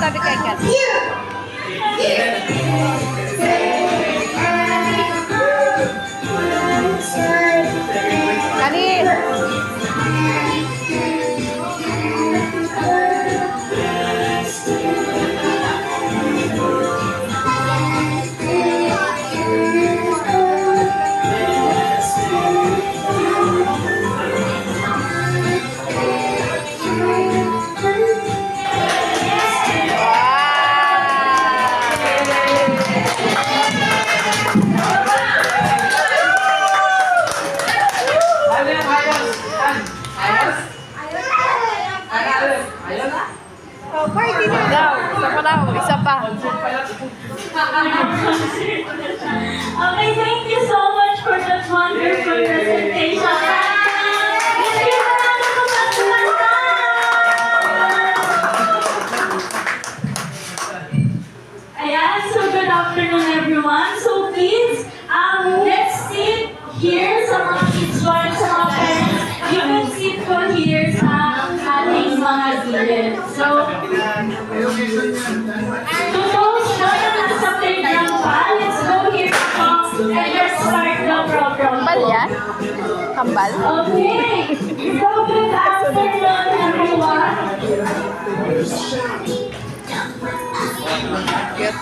tabi kay Kat. Kanin! Party na daw. Isa pa daw. Isa pa. Okay, thank you so much for that wonderful presentation. Ayan, so good afternoon everyone. So please, let's sit here sa mga kids or sa mga parents. You can sit po here sa ating mga gilid. So, to those na nasa playground pa, let's go here and let's start the program. Kambal yan? Kambal? Okay, so good afternoon everyone. Cute.